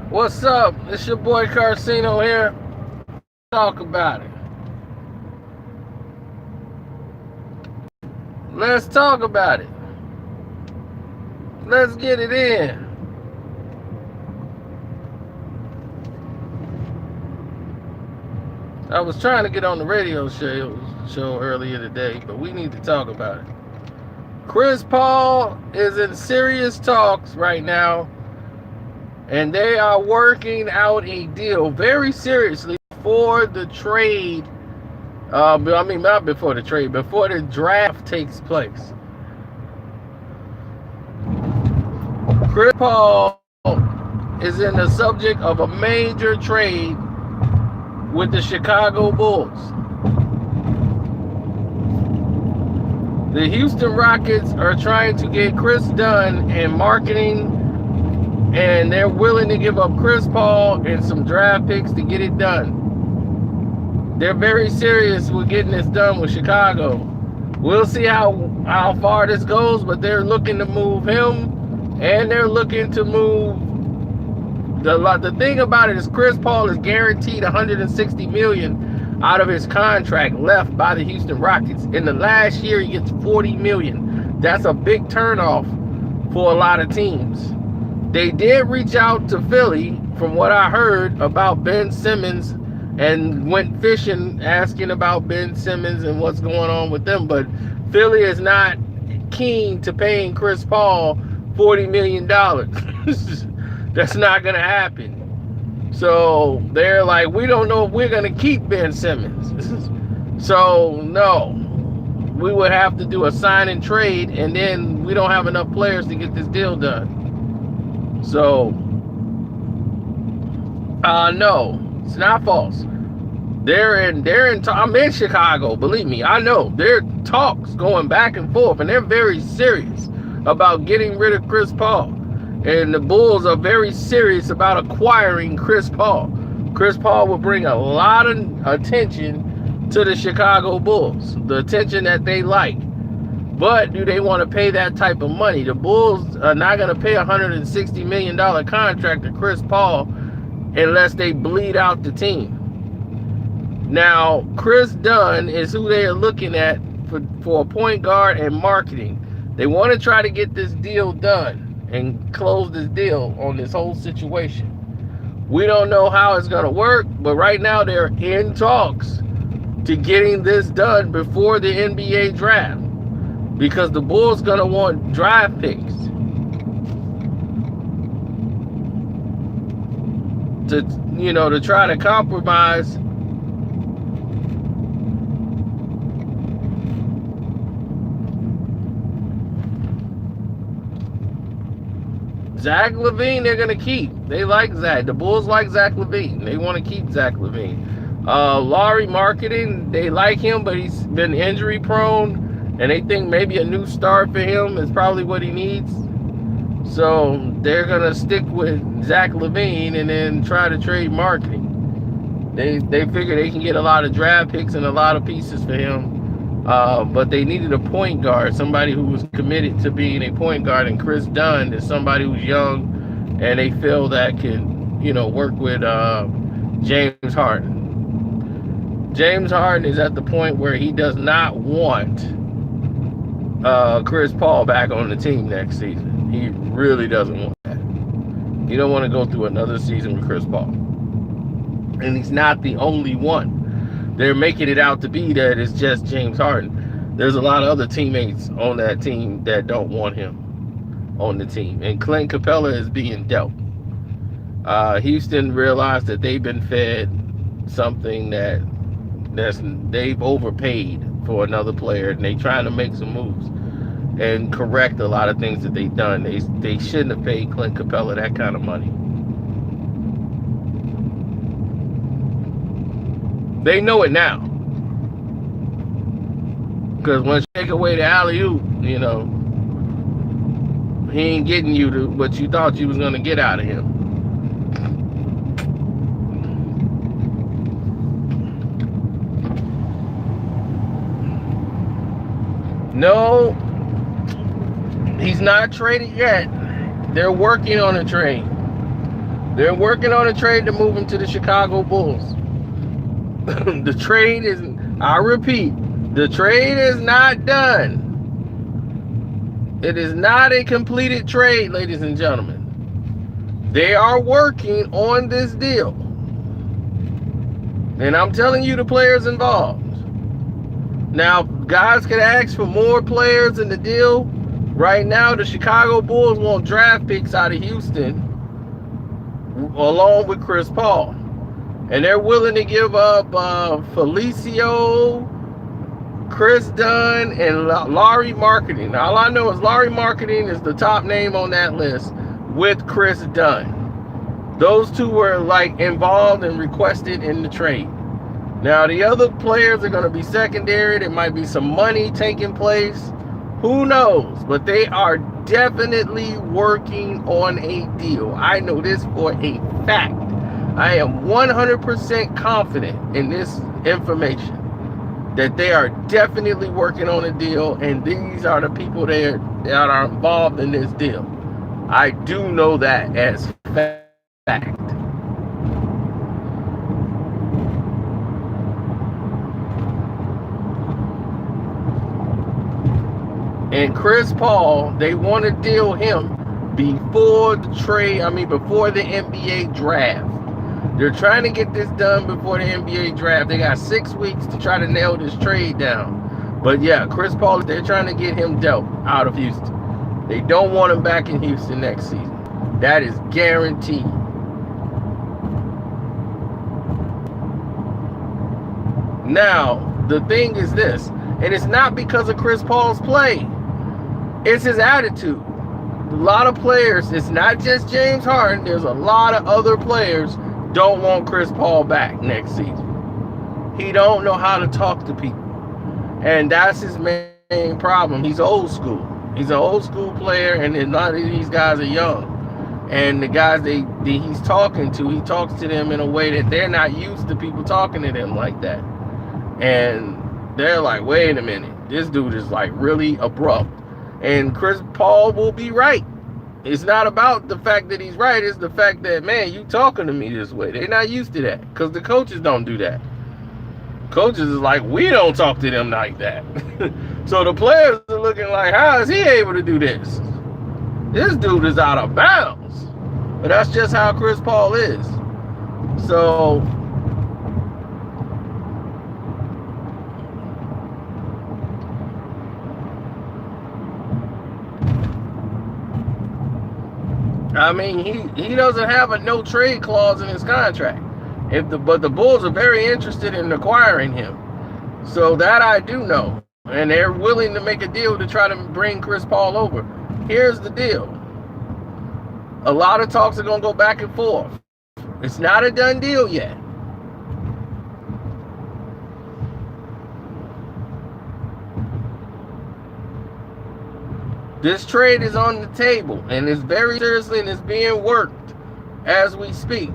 What's up? It's your boy Carcino here. Talk about it. Let's talk about it. Let's get it in. I was trying to get on the radio show earlier today, but we need to talk about it. Chris Paul is in serious talks right now, and they are working out a deal very seriously for the trade. Not before the trade, before the draft takes place. Chris Paul is in the subject of a major trade with the Chicago Bulls. The Houston Rockets are trying to get Chris Dunn and Markkanen, and they're willing to give up Chris Paul and some draft picks to get it done. They're very serious with getting this done with Chicago. We'll see how far this goes, but they're looking to move him, and they're looking to move. The thing about it is Chris Paul is guaranteed $160 million out of his contract left by the Houston Rockets. In the last year, he gets $40 million. That's a big turnoff for a lot of teams. They did reach out to Philly, from what I heard, about Ben Simmons, and went fishing asking about Ben Simmons and what's going on with them. But Philly is not keen to paying Chris Paul $40 million. That's not going to happen. So they're like, we don't know if we're going to keep Ben Simmons. So no, we would have to do a sign and trade, and then we don't have enough players to get this deal done. So no, it's not false. I'm in Chicago, believe me, I know. There are talks going back and forth, and they're very serious about getting rid of Chris Paul. And the Bulls are very serious about acquiring Chris Paul. Chris Paul will bring a lot of attention to the Chicago Bulls, the attention that they like. But do they want to pay that type of money? The Bulls are not going to pay a $160 million contract to Chris Paul unless they bleed out the team. Now, Chris Dunn is who they are looking at for a point guard and marketing. They want to try to get this deal done and close this deal on this whole situation. We don't know how it's going to work, but right now they're in talks to getting this done before the NBA draft, because the Bulls going to want draft picks to try to compromise Zach LaVine. They're going to keep. They like Zach. The Bulls like Zach LaVine. They want to keep Zach LaVine. Lauri Markkanen, they like him, but he's been injury prone, and they think maybe a new start for him is probably what he needs. So they're going to stick with Zach LaVine and then try to trade Markkanen. They figure they can get a lot of draft picks and a lot of pieces for him. But they needed a point guard, somebody who was committed to being a point guard, and Chris Dunn is somebody who's young, and they feel that can, work with James Harden. James Harden is at the point where he does not want Chris Paul back on the team next season. He really doesn't want that. You don't want to go through another season with Chris Paul. And he's not the only one. They're making it out to be that it's just James Harden. There's a lot of other teammates on that team that don't want him on the team. And Clint Capella is being dealt. Houston realized that they've been fed something they've overpaid for another player, and they trying to make some moves and correct a lot of things that they've done. They shouldn't have paid Clint Capella that kind of money. They know it now. Because once you take away the alley-oop, he ain't getting you to what you thought you was going to get out of him. No, He's not traded yet. They're working on a trade. They're working on a trade to move him to the Chicago Bulls. The trade is, I repeat, the trade is not done. It is not a completed trade, ladies and gentlemen. They are working on this deal. And I'm telling you the players involved. Now, guys could ask for more players in the deal. Right now, the Chicago Bulls want draft picks out of Houston along with Chris Paul. And they're willing to give up Felicio, Chris Dunn, and Lauri Markkanen. All I know is Lauri Markkanen is the top name on that list with Chris Dunn. Those two were like involved and requested in the trade. Now the other players are going to be secondary. There might be some money taking place. Who knows? But they are definitely working on a deal. I know this for a fact. I am 100% confident in this information that they are definitely working on a deal, and these are the people that are involved in this deal. I do know that as fact. And Chris Paul, they want to deal him before the trade, before the NBA draft. They're trying to get this done before the NBA draft. They got 6 weeks to try to nail this trade down. But yeah, Chris Paul, they're trying to get him dealt out of Houston. They don't want him back in Houston next season. That is guaranteed. Now, the thing is this, and it's not because of Chris Paul's play. It's his attitude. A lot of players, it's not just James Harden, there's a lot of other players don't want Chris Paul back next season. He don't know how to talk to people. And that's his main problem. He's old school. He's an old school player, and a lot of these guys are young. And the guys that he's talking to, he talks to them in a way that they're not used to people talking to them like that. And they're like, wait a minute, this dude is like really abrupt. And Chris Paul will be right. It's not about the fact that he's right. It's the fact that, man, you talking to me this way. They're not used to that because the coaches don't do that. Coaches is like, we don't talk to them like that. So the players are looking like, how is he able to do this? This dude is out of bounds. But that's just how Chris Paul is. So he doesn't have a no trade clause in his contract. But the Bulls are very interested in acquiring him. So that I do know. And they're willing to make a deal to try to bring Chris Paul over. Here's the deal. A lot of talks are going to go back and forth. It's not a done deal yet. This trade is on the table, and it's very seriously, and it's being worked as we speak.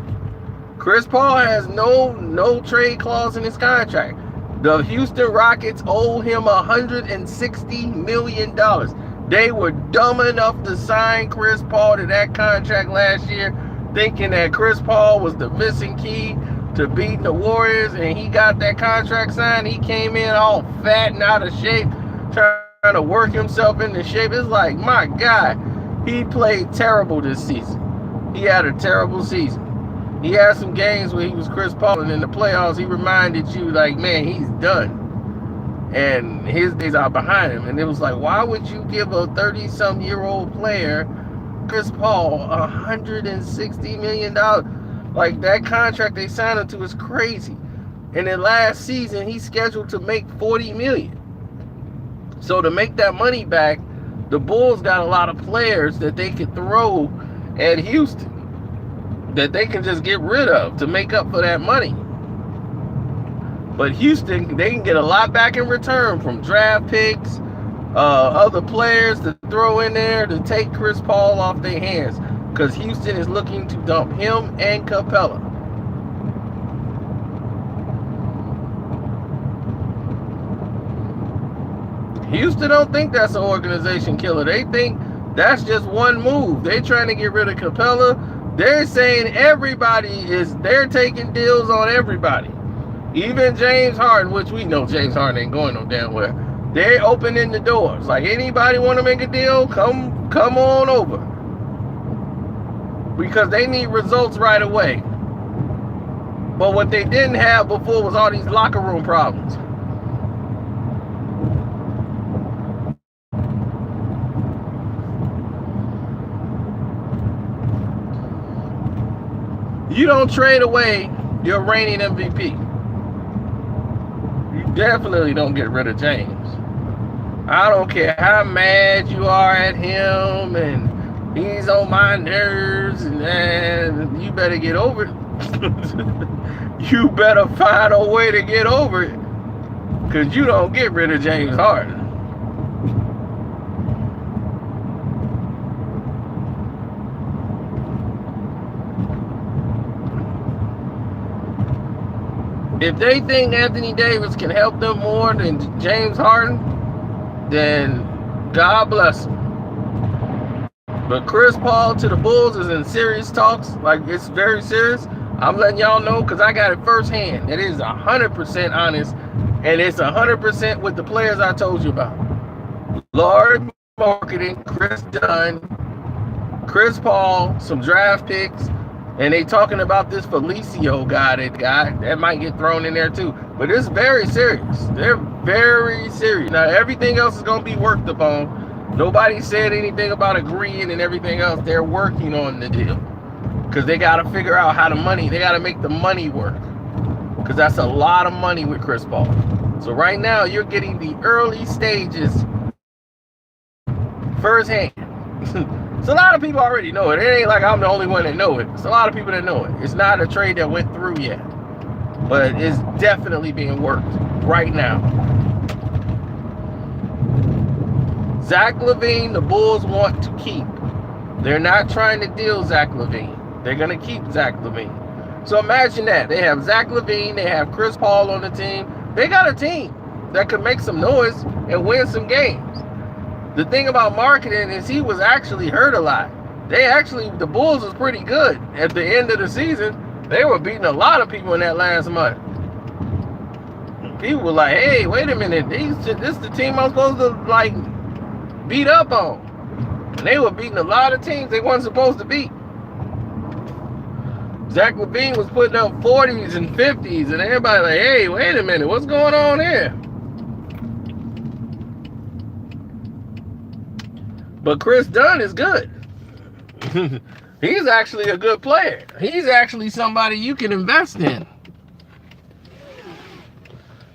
Chris Paul has no trade clause in his contract. The Houston Rockets owe him $160 million. They were dumb enough to sign Chris Paul to that contract last year, thinking that Chris Paul was the missing key to beating the Warriors, and he got that contract signed. He came in all fat and out of shape, trying to work himself into shape. It's like, my God, he played terrible this season. He had a terrible season. He had some games where he was Chris Paul, and in the playoffs, he reminded you, like, man, he's done. And his days are behind him. And it was like, why would you give a 30-some-year-old player, Chris Paul, $160 million? Like, that contract they signed him to is crazy. And then last season, he's scheduled to make $40 million. So to make that money back, the Bulls got a lot of players that they could throw at Houston that they can just get rid of to make up for that money. But Houston, they can get a lot back in return from draft picks, other players to throw in there to take Chris Paul off their hands, because Houston is looking to dump him and Capella. Houston don't think that's an organization killer. They think That's just one move. They're trying to get rid of Capella. They're saying they're taking deals on everybody. Even James Harden, which we know James Harden ain't going no damn where. They're opening the doors. Like, anybody want to make a deal, come on over. Because they need results right away. But what they didn't have before was all these locker room problems. You don't trade away your reigning MVP. You definitely don't get rid of James. I don't care how mad you are at him and he's on my nerves, and you better get over it. You better find a way to get over it, because you don't get rid of James Harden. If they think Anthony Davis can help them more than James Harden, then God bless him. But Chris Paul to the Bulls is in serious talks. Like, it's very serious. I'm letting y'all know because I got it firsthand. It is 100% honest, and it's 100% with the players I told you about. Lauri, Markkanen, Chris Dunn, Chris Paul, some draft picks, and they talking about this Felicio guy that might get thrown in there too. But it's very serious. They're very serious. Now, everything else is going to be worked upon. Nobody said anything about agreeing and everything else. They're working on the deal. Because they got to figure out how they got to make the money work. Because that's a lot of money with Chris Paul. So right now, you're getting the early stages firsthand. So a lot of people already know it. It ain't like I'm the only one that know it. It's a lot of people that know it. It's not a trade that went through yet. But it's definitely being worked right now. Zach LaVine, the Bulls want to keep. They're not trying to deal Zach LaVine. They're going to keep Zach LaVine. So imagine that. They have Zach LaVine. They have Chris Paul on the team. They got a team that could make some noise and win some games. The thing about Markkanen is he was actually hurt a lot. The Bulls was pretty good at the end of the season. They were beating a lot of people in that last month. People were like, hey, wait a minute. This is the team I'm supposed to, like, beat up on. And they were beating a lot of teams they weren't supposed to beat. Zach LaVine was putting up 40s and 50s, and everybody like, hey, wait a minute, what's going on here? But Chris Dunn is good. He's actually a good player. He's actually somebody you can invest in.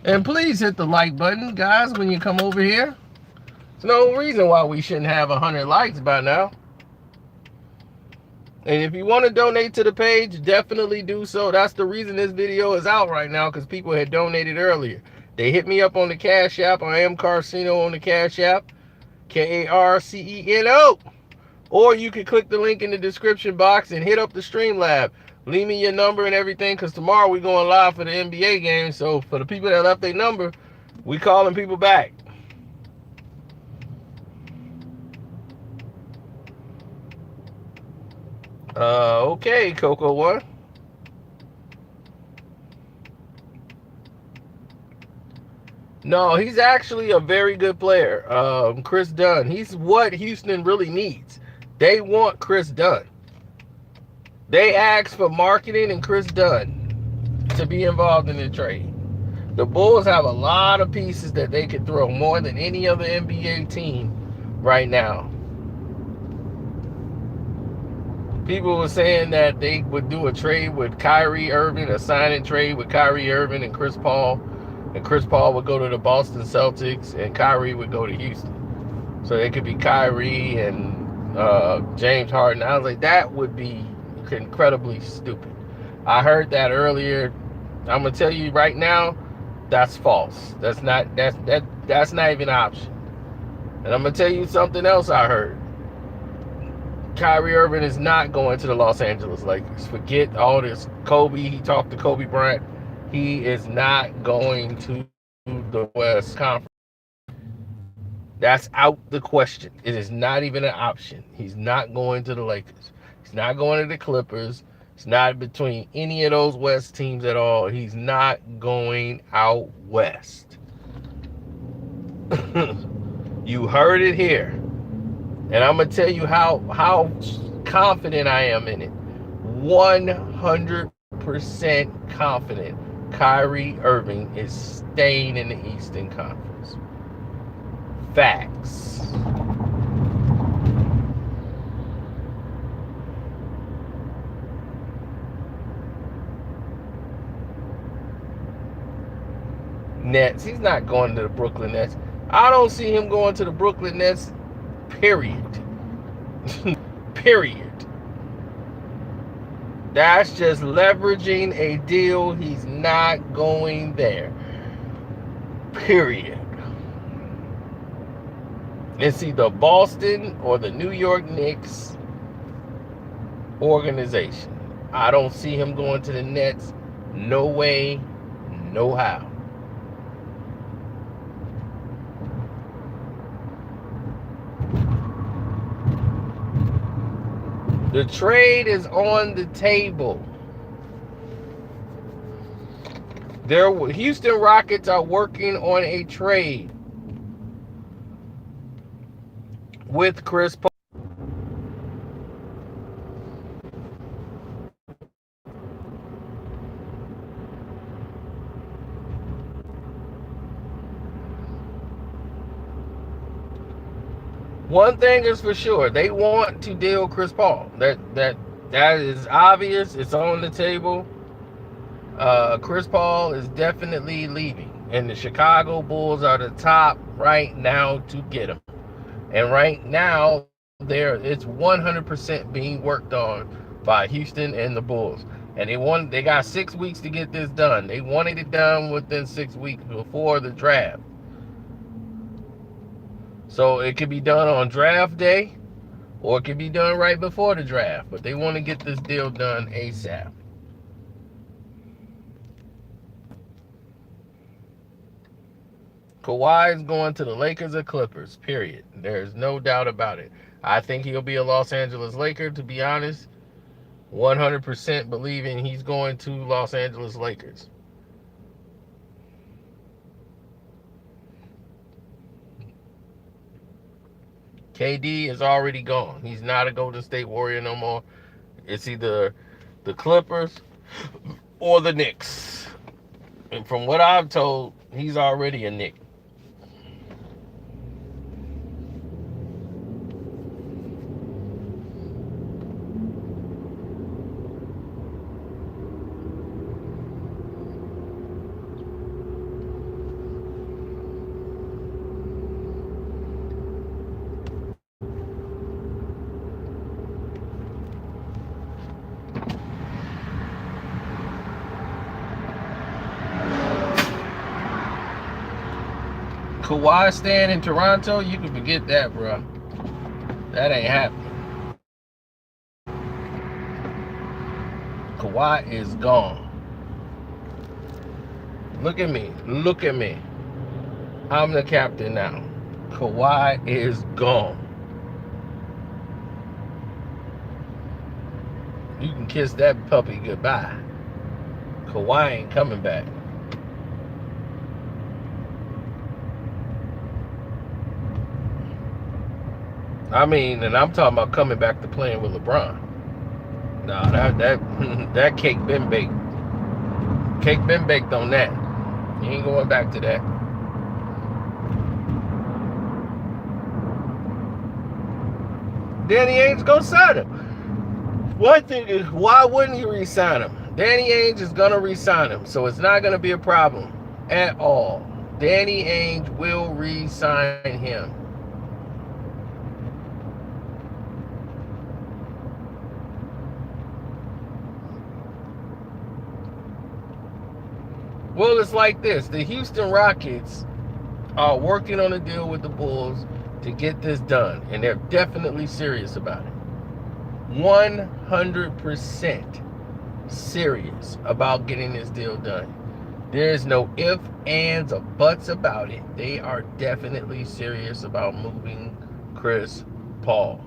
And please hit the like button, guys, when you come over here. There's no reason why we shouldn't have 100 likes by now. And if you want to donate to the page, definitely do so. That's the reason this video is out right now, because people had donated earlier. They hit me up on the Cash App. I am Carceno on the Cash App. Carceno. Or you can click the link in the description box and hit up the Streamlab. Leave me your number and everything, because tomorrow we're going live for the NBA game. So for the people that left their number, we calling people back. Okay, Coco One. No, he's actually a very good player. Chris Dunn. He's what Houston really needs. They want Chris Dunn. They asked for Markkanen and Chris Dunn to be involved in the trade. The Bulls have a lot of pieces that they could throw, more than any other NBA team right now. People were saying that they would do a trade with Kyrie Irving, a sign-and trade with Kyrie Irving and Chris Paul. And Chris Paul would go to the Boston Celtics, and Kyrie would go to Houston. So it could be Kyrie and James Harden. I was like, that would be incredibly stupid. I heard that earlier. I'm gonna tell you right now, that's false. That's not even an option. And I'm gonna tell you something else I heard. Kyrie Irving is not going to the Los Angeles Lakers. Forget all this Kobe. He talked to Kobe Bryant. He is not going to the West Conference. That's out the question. It is not even an option. He's not going to the Lakers. He's not going to the Clippers. It's not between any of those West teams at all. He's not going out West. You heard it here. And I'm going to tell you how confident I am in it. 100% confident Kyrie Irving is staying in the Eastern Conference. Facts. Nets. He's not going to the Brooklyn Nets. I don't see him going to the Brooklyn Nets. Period. Period. That's just leveraging a deal. He's not going there. Period. It's either Boston or the New York Knicks organization. I don't see him going to the Nets. No way, no how. The trade is on the table. Houston Rockets are working on a trade with Chris Paul. One thing is for sure, they want to deal Chris Paul. That is obvious. It's on the table. Chris Paul is definitely leaving, and the Chicago Bulls are the top right now to get him. And right now, it's 100% being worked on by Houston and the Bulls. And they got 6 weeks to get this done. They wanted it done within 6 weeks before the draft. So it could be done on draft day, or it could be done right before the draft. But they want to get this deal done ASAP. Kawhi is going to the Lakers or Clippers, period. There's no doubt about it. I think he'll be a Los Angeles Laker, to be honest. 100% believing he's going to Los Angeles Lakers. KD is already gone. He's not a Golden State Warrior no more. It's either the Clippers or the Knicks. And from what I've told, he's already a Knick. Kawhi staying in Toronto, you can forget that, bro. That ain't happening. Kawhi is gone. Look at me. Look at me. I'm the captain now. Kawhi is gone. You can kiss that puppy goodbye. Kawhi ain't coming back. I mean, and I'm talking about coming back to playing with LeBron. Nah, that cake been baked. Cake been baked on that. You ain't going back to that. Danny Ainge gonna sign him. One thing is, why wouldn't he re-sign him? Danny Ainge is gonna re-sign him, so it's not gonna be a problem at all. Danny Ainge will re-sign him. Well, it's like this. The Houston Rockets are working on a deal with the Bulls to get this done, and they're definitely serious about it. 100% serious about getting this deal done. There's no ifs, ands, or buts about it. They are definitely serious about moving Chris Paul.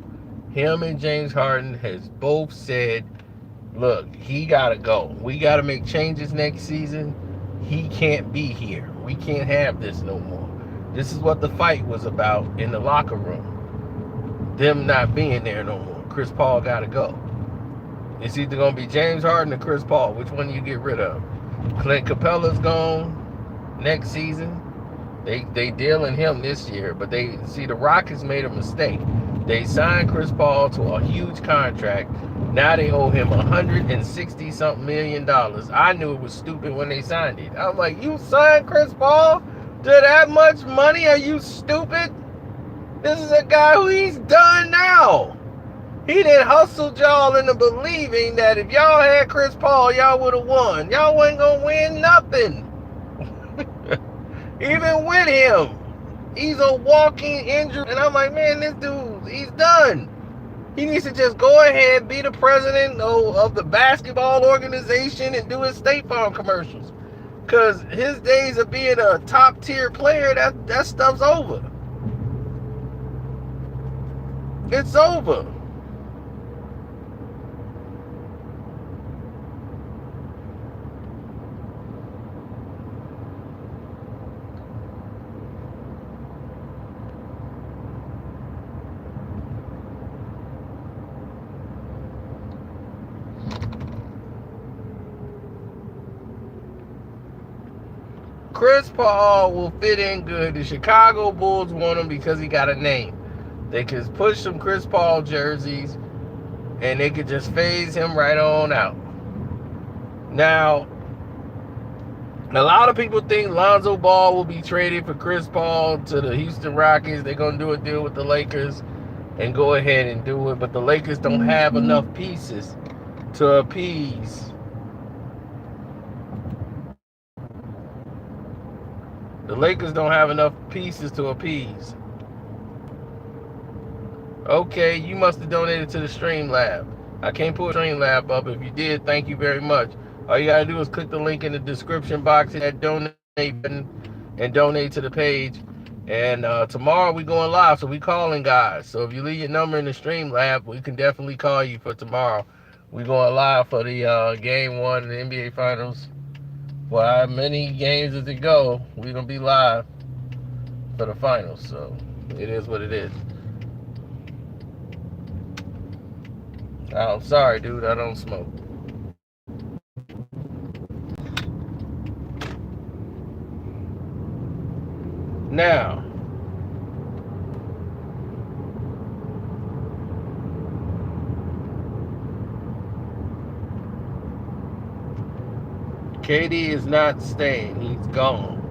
Him and James Harden has both said, look, he got to go. We got to make changes next season. He can't be here. We can't have this no more. This is what the fight was about in the locker room. Them not being there no more. Chris Paul got to go. It's either going to be James Harden or Chris Paul. Which one do you get rid of? Clint Capella's gone next season. They dealing him this year, but they see the Rockets made a mistake. They signed Chris Paul to a huge contract. Now they owe him $160-something million. I knew it was stupid when they signed it. I'm like, you signed Chris Paul to that much money? Are you stupid? This is a guy who he's done now. He done hustled y'all into believing that if y'all had Chris Paul, y'all would have won. Y'all wasn't going to win nothing. Even with him. He's a walking injury. And I'm like, man, this dude, he's done. He needs to just go ahead, be the president of the basketball organization and do his State Farm commercials. Because his days of being a top-tier player, that stuff's over. It's over. Chris Paul will fit in good. The Chicago Bulls want him because he got a name. They could push some Chris Paul jerseys and they could just phase him right on out. Now, a lot of people think Lonzo Ball will be traded for Chris Paul to the Houston Rockets. They're going to do a deal with the Lakers and go ahead and do it. But the Lakers don't have enough pieces to appease. The Lakers don't have enough pieces to appease. Okay, you must have donated to the Streamlab. I can't put Streamlab up. If you did, thank you very much. All you gotta do is click the link in the description box, hit that donate button, and donate to the page. And tomorrow we going live, so we calling guys. So if you leave your number in the Streamlab, we can definitely call you for tomorrow. We going live for the game 1 of the NBA Finals. Well, how many games does it go? We're going to be live for the finals, so it is what it is. I'm sorry, dude, I don't smoke. Now, KD is not staying. He's gone.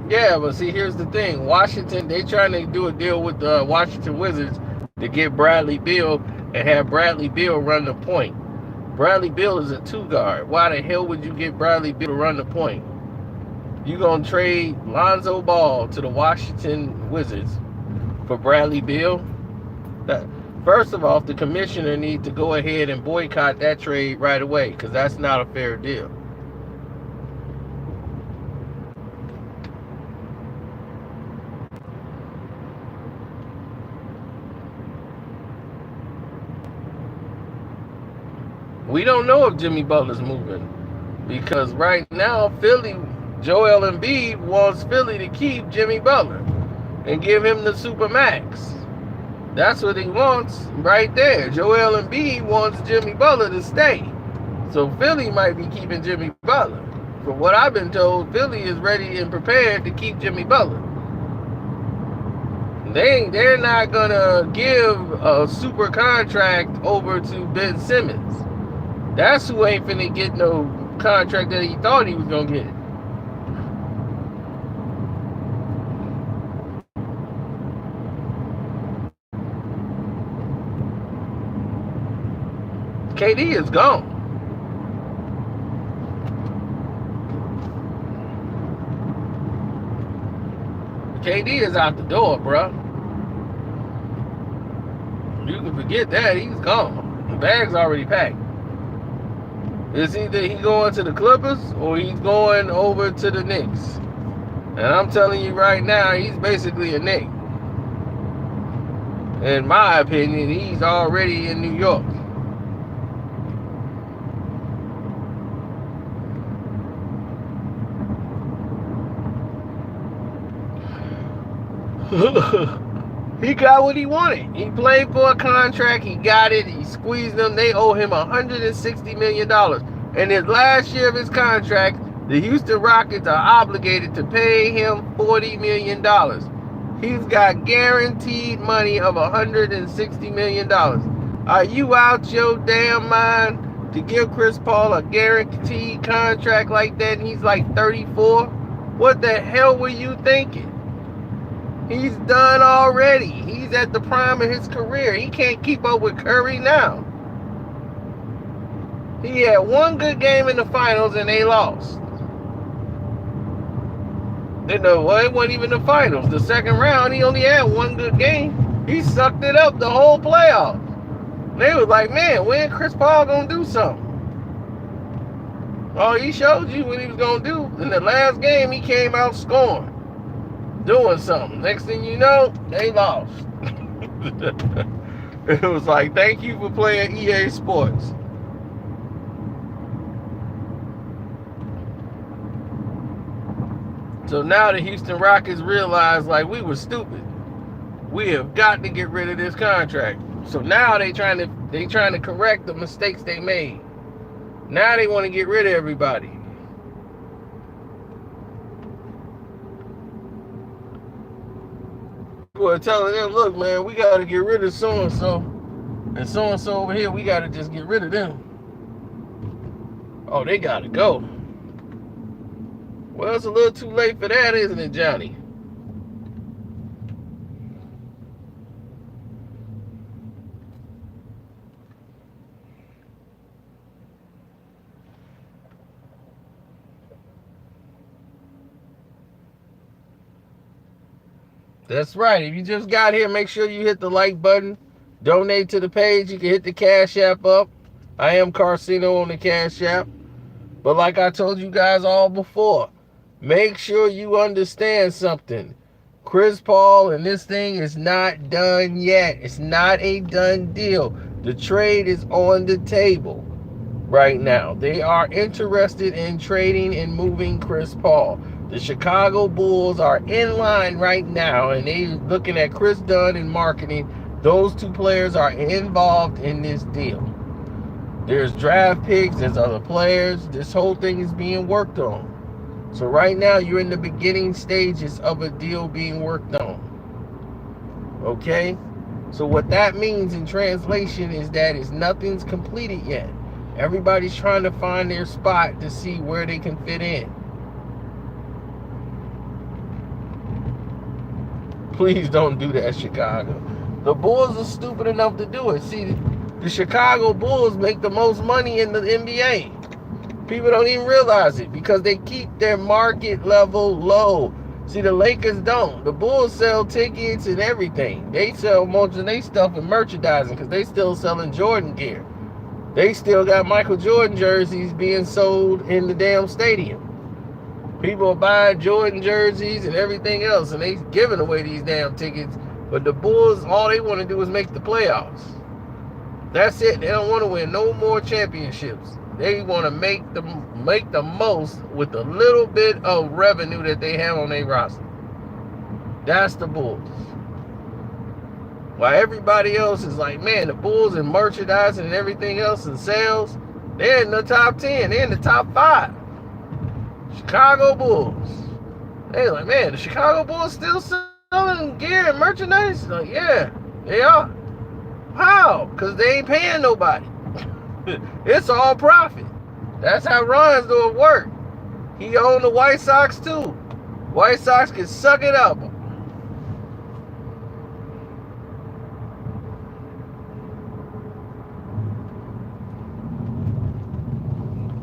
Yeah, but see, here's the thing. Washington, they trying to do a deal with the Washington Wizards to get Bradley Beal and have Bradley Beal run the point. Bradley Beal is a 2-guard. Why the hell would you get Bradley Beal to run the point? You going to trade Lonzo Ball to the Washington Wizards for Bradley Beal? First of all, the commissioner needs to go ahead and boycott that trade right away, because that's not a fair deal. We don't know if Jimmy Butler's moving, because right now Philly, Joel Embiid wants Philly to keep Jimmy Butler and give him the Supermax. That's what he wants right there. Joel Embiid wants Jimmy Butler to stay. So Philly might be keeping Jimmy Butler. From what I've been told, Philly is ready and prepared to keep Jimmy Butler. They're not going to give a super contract over to Ben Simmons. That's who ain't finna get no contract that he thought he was going to get. KD is gone. KD is out the door, bro. You can forget that. He's gone. The bag's already packed. It's either he going to the Clippers or he's going over to the Knicks. And I'm telling you right now, he's basically a Knick. In my opinion, he's already in New York. He got what he wanted. He played for a contract. He got it. He squeezed them. They owe him $160 million. And his last year of his contract, the Houston Rockets are obligated to pay him $40 million. He's got guaranteed money of $160 million. Are you out your damn mind to give Chris Paul a guaranteed contract like that and he's like 34? What the hell were you thinking? He's done already. He's at the prime of his career. He can't keep up with Curry now. He had one good game in the finals and they lost. Well, it wasn't even the finals. The second round, he only had one good game. He sucked it up the whole playoffs. They was like, man, when Chris Paul gonna do something? Oh, he showed you what he was gonna do. In the last game, he came out scoring, doing something. Next thing you know, they lost. It was like, thank you for playing EA Sports. So now the Houston Rockets realize, like, we were stupid. We have got to get rid of this contract. So now they trying to correct the mistakes they made. Now they want to get rid of everybody. People are telling them, look, man, we got to get rid of so-and-so. And so-and-so over here, we got to just get rid of them. Oh, they got to go. Well, it's a little too late for that, isn't it, Johnny? That's right. If you just got here, make sure you hit the like button. Donate to the page. You can hit the Cash App up. I am Carcino on the Cash App. But like I told you guys all before, make sure you understand something. Chris Paul and this thing is not done yet. It's not a done deal. The trade is on the table right now. They are interested in trading and moving Chris Paul. The Chicago Bulls are in line right now, and they're looking at Chris Dunn and Markkanen. Those two players are involved in this deal. There's draft picks, there's other players. This whole thing is being worked on. So right now, you're in the beginning stages of a deal being worked on. Okay? So what that means in translation is that nothing's completed yet. Everybody's trying to find their spot to see where they can fit in. Please don't do that, Chicago. The Bulls are stupid enough to do it. See, the Chicago Bulls make the most money in the NBA. People don't even realize it because they keep their market level low. See, the Lakers don't. The Bulls sell tickets and everything. They sell most of their stuff in merchandising because they still selling Jordan gear. They still got Michael Jordan jerseys being sold in the damn stadium. People are buying Jordan jerseys and everything else, and they giving away these damn tickets. But the Bulls, all they want to do is make the playoffs. That's it. They don't want to win no more championships. They want to make the most with the little bit of revenue that they have on their roster. That's the Bulls. While everybody else is like, man, the Bulls and merchandising and everything else and sales, they're in the top 10. They're in the top 5. Chicago Bulls. They're like, man, the Chicago Bulls still selling gear and merchandise? Like, yeah, they are. How? Because they ain't paying nobody. It's all profit. That's how Ron's doing work. He owned the White Sox too. White Sox can suck it up.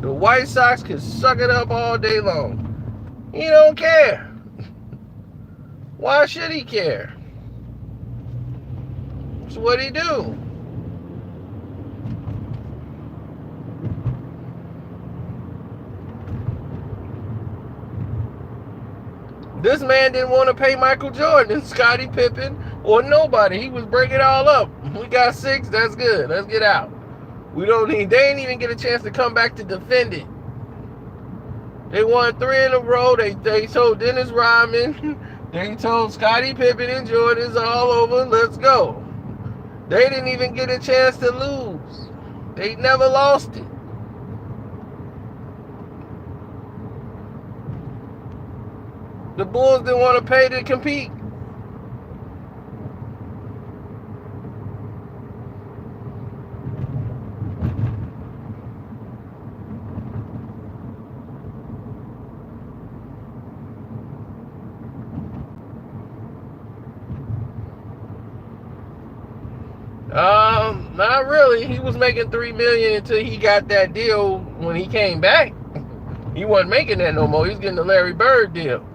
The White Sox can suck it up all day long. He don't care. Why should he care? It's what he do. This man didn't want to pay Michael Jordan, Scottie Pippen, or nobody. He was breaking it all up. We got 6, that's good. Let's get out. We don't need, they didn't even get a chance to come back to defend it. They won 3 in a row. They told Dennis Rodman, they told Scottie Pippen and Jordan, it's all over, let's go. They didn't even get a chance to lose. They never lost it. The Bulls didn't want to pay to compete. Not really. He was making $3 million until he got that deal when he came back. He wasn't making that no more. He was getting the Larry Bird deal.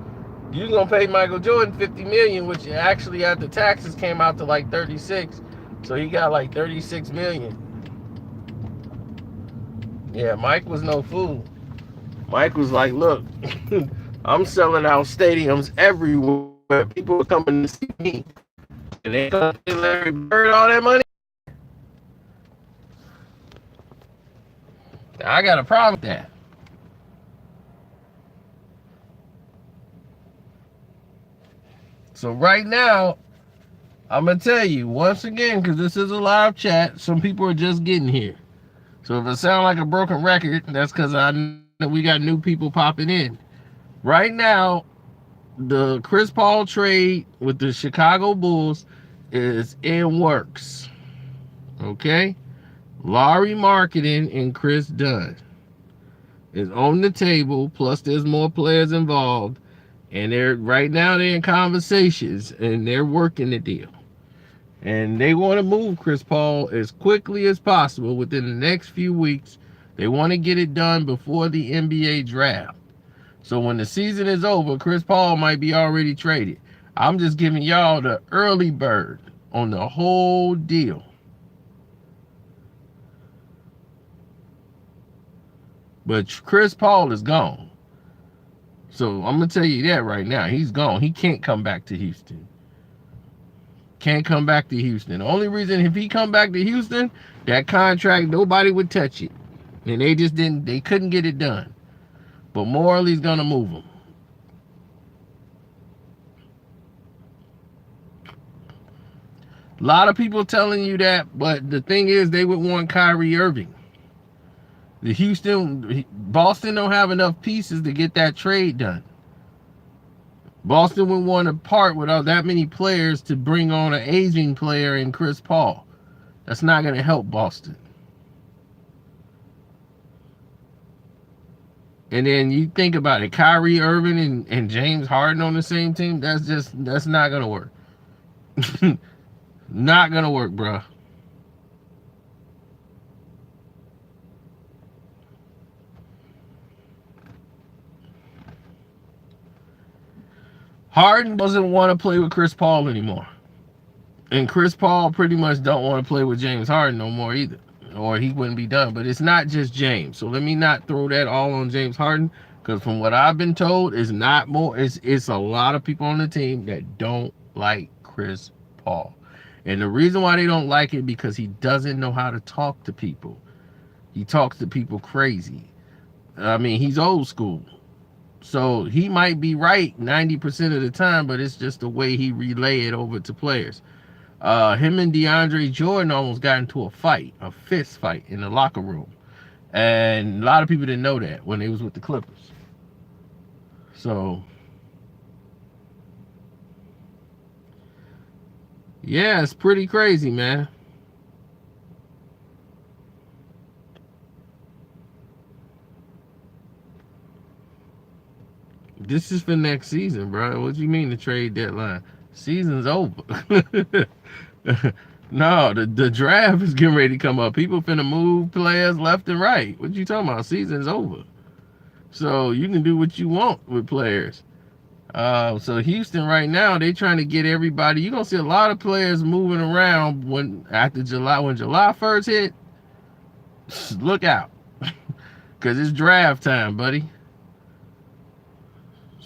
You was gonna pay Michael Jordan $50 million, which actually after taxes came out to like 36. So he got like 36 million. Yeah, Mike was no fool. Mike was like, look, I'm selling out stadiums everywhere. People are coming to see me. And they gonna pay Larry Bird all that money? I got a problem with that. So right now, I'm going to tell you, once again, because this is a live chat, some people are just getting here. So if it sounds like a broken record, that's because I know we got new people popping in. Right now, the Chris Paul trade with the Chicago Bulls is in works. Okay? Lauri Markkanen and Chris Dunn is on the table, plus there's more players involved. And right now they're in conversations and they're working the deal. And they want to move Chris Paul as quickly as possible within the next few weeks. They want to get it done before the NBA draft. So when the season is over, Chris Paul might be already traded. I'm just giving y'all the early bird on the whole deal. But Chris Paul is gone. So I'm going to tell you that right now. He's gone. He can't come back to Houston. Can't come back to Houston. The only reason if he come back to Houston, that contract, nobody would touch it. And they just didn't, they couldn't get it done. But Morley's going to move him. A lot of people telling you that, but the thing is they would want Kyrie Irving. Boston don't have enough pieces to get that trade done. Boston would want to part without that many players to bring on an aging player in Chris Paul. That's not going to help Boston. And then you think about it, Kyrie Irving and James Harden on the same team, that's not going to work. Not going to work, bro. Harden doesn't want to play with Chris Paul anymore. And Chris Paul pretty much don't want to play with James Harden no more either. Or he wouldn't be done. But it's not just James. So let me not throw that all on James Harden. Because from what I've been told, it's not more. It's a lot of people on the team that don't like Chris Paul. And the reason why they don't like it because he doesn't know how to talk to people. He talks to people crazy. I mean, he's old school. So he might be right 90% of the time, but it's just the way he relay it over to players. Him and DeAndre Jordan almost got into a fist fight in the locker room. And a lot of people didn't know that when they was with the Clippers. So, yeah, it's pretty crazy, man. This is for next season, bro. What do you mean the trade deadline? Season's over. No, the draft is getting ready to come up. People finna move players left and right. What you talking about? Season's over. So you can do what you want with players. So Houston right now, they trying to get everybody. You're gonna see a lot of players moving around when July 1st hit. Look out. Cause it's draft time, buddy.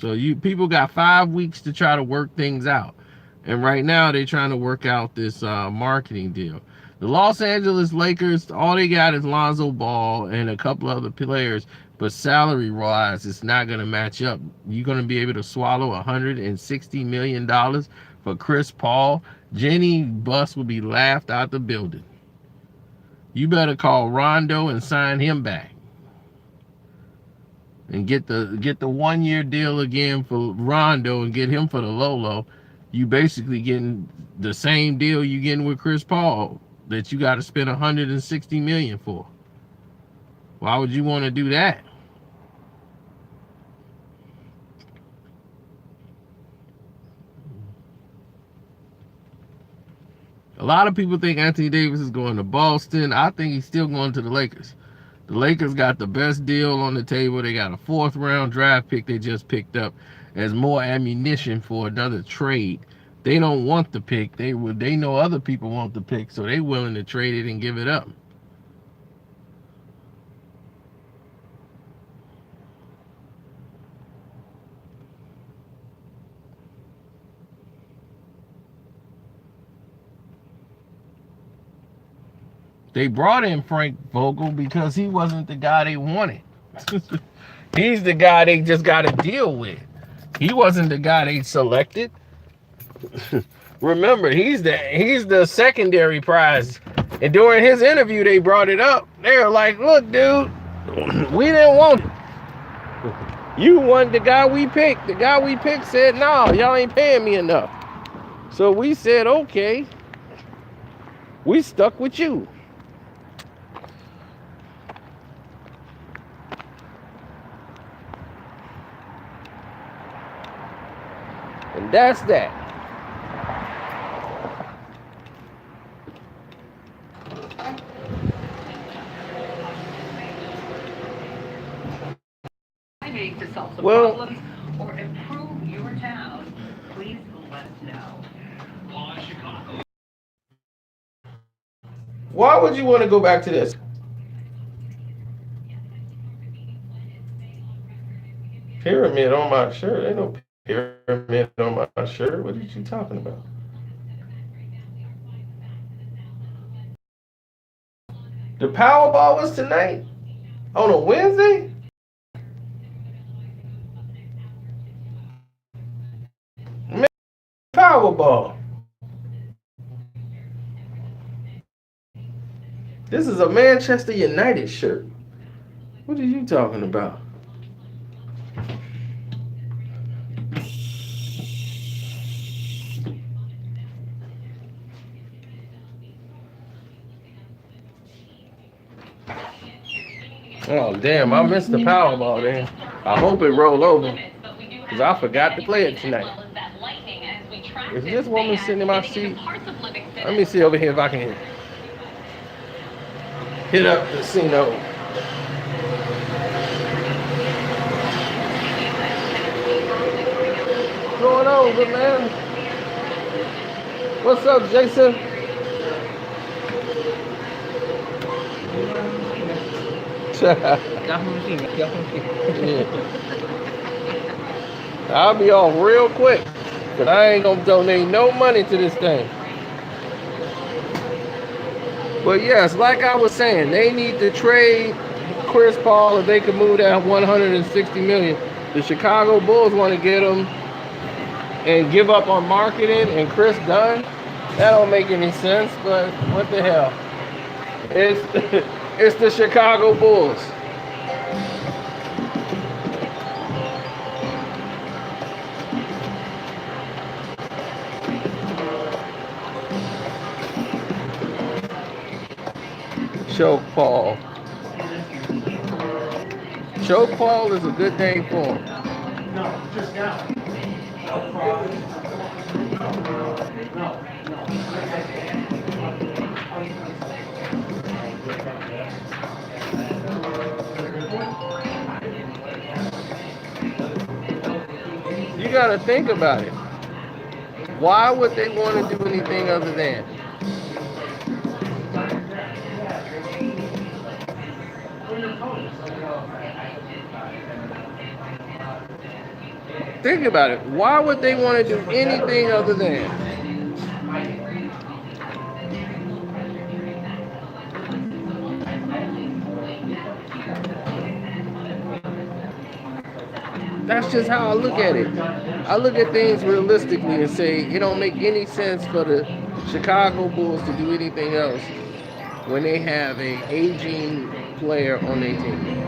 So people got 5 weeks to try to work things out. And right now they're trying to work out this marketing deal. The Los Angeles Lakers, all they got is Lonzo Ball and a couple other players, but salary-wise, it's not going to match up. You're going to be able to swallow $160 million for Chris Paul. Jenny Buss will be laughed out the building. You better call Rondo and sign him back. And get the 1 year deal again for Rondo and get him for the low. You basically getting the same deal you getting with Chris Paul that you got to spend $160 million for. Why would you want to do that? A lot of people think Anthony Davis is going to Boston. I think he's still going to the Lakers. The Lakers got the best deal on the table. They got a 4th round draft pick they just picked up as more ammunition for another trade. They don't want the pick. They know other people want the pick, so they're willing to trade it and give it up. They brought in Frank Vogel because he wasn't the guy they wanted. He's the guy they just got to deal with. He wasn't the guy they selected. Remember, he's the secondary prize. And during his interview, they brought it up. They were like, look, dude, we didn't want it. You want the guy we picked. The guy we picked said, no, y'all ain't paying me enough. So we said, okay, we stuck with you. And that's that. To solve some problems or improve your town, please let us know. Why would you want to go back to this? Pyramid on my shirt. Ain't no pyramid on my shirt. What are you talking about? The Powerball was tonight? On a Wednesday? Man, Powerball. This is a Manchester United shirt. What are you talking about? Oh, damn, I missed the Powerball then. I hope it roll over, because I forgot to play it tonight. Is this woman sitting in my seat? Let me see over here if I can hit up the casino. What's going on, good man? What's up, Jason? I'll be off real quick, but I ain't gonna donate no money to this thing. But yes, like I was saying, they need to trade Chris Paul if they could move that $160 million. The Chicago Bulls want to get him and give up on marketing and Chris Dunn. That don't make any sense, but what the hell? It's the Chicago Bulls. Choke Paul. Choke Paul is a good name for him. No, just now. You gotta think about it. Why would they want to do anything other than? think about it. Why would they want to do anything other than? That's just how I look at it. I look at things realistically and say it don't make any sense for the Chicago Bulls to do anything else when they have an aging player on their team.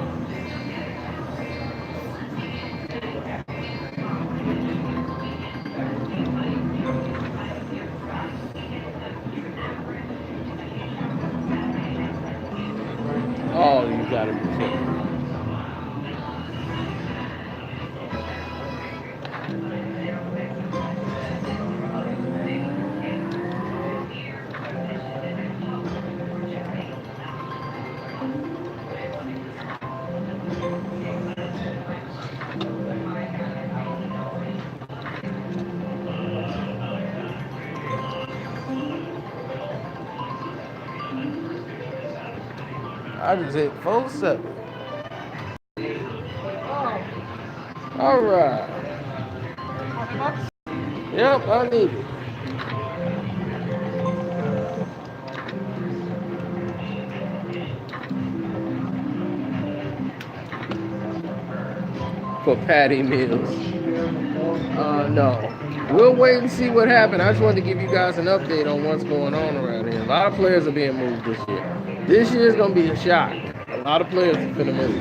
Oh, you gotta be kidding. I just hit 4-7. All right. Yep, I need it. For Patty Mills. No. We'll wait and see what happens. I just wanted to give you guys an update on what's going on around here. A lot of players are being moved this year. This year is going to be a shock. A lot of players are going to move.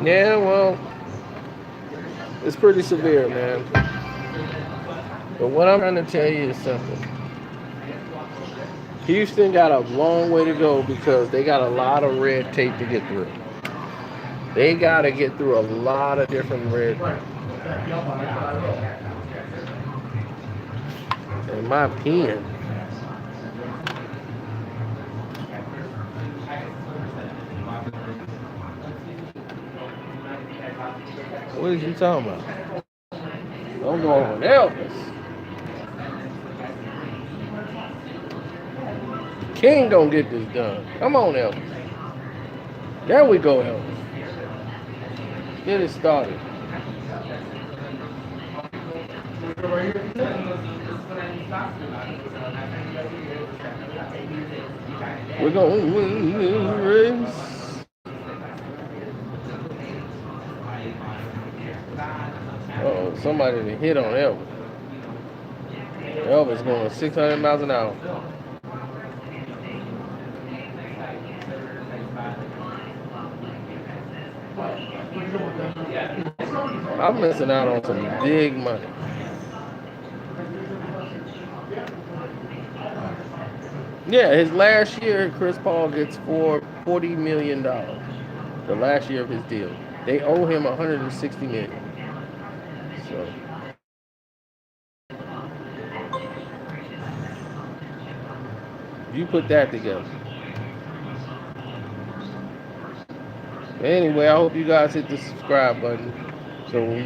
Yeah, well, it's pretty severe, man. But what I'm trying to tell you is simple. Houston got a long way to go because they got a lot of red tape to get through. They got to get through a lot of different red tape. In my opinion. What is you talking about? Don't go on Elvis. King don't get this done. Come on, Elvis. There we go, Elvis. Get it started. We're going to win this race. Uh-oh, somebody hit on Elvis. Elvis going 600 miles an hour. I'm missing out on some big money. Yeah, his last year, Chris Paul gets $40 million. The last year of his deal. They owe him $160 million. So you put that together. Anyway, I hope you guys hit the subscribe button. So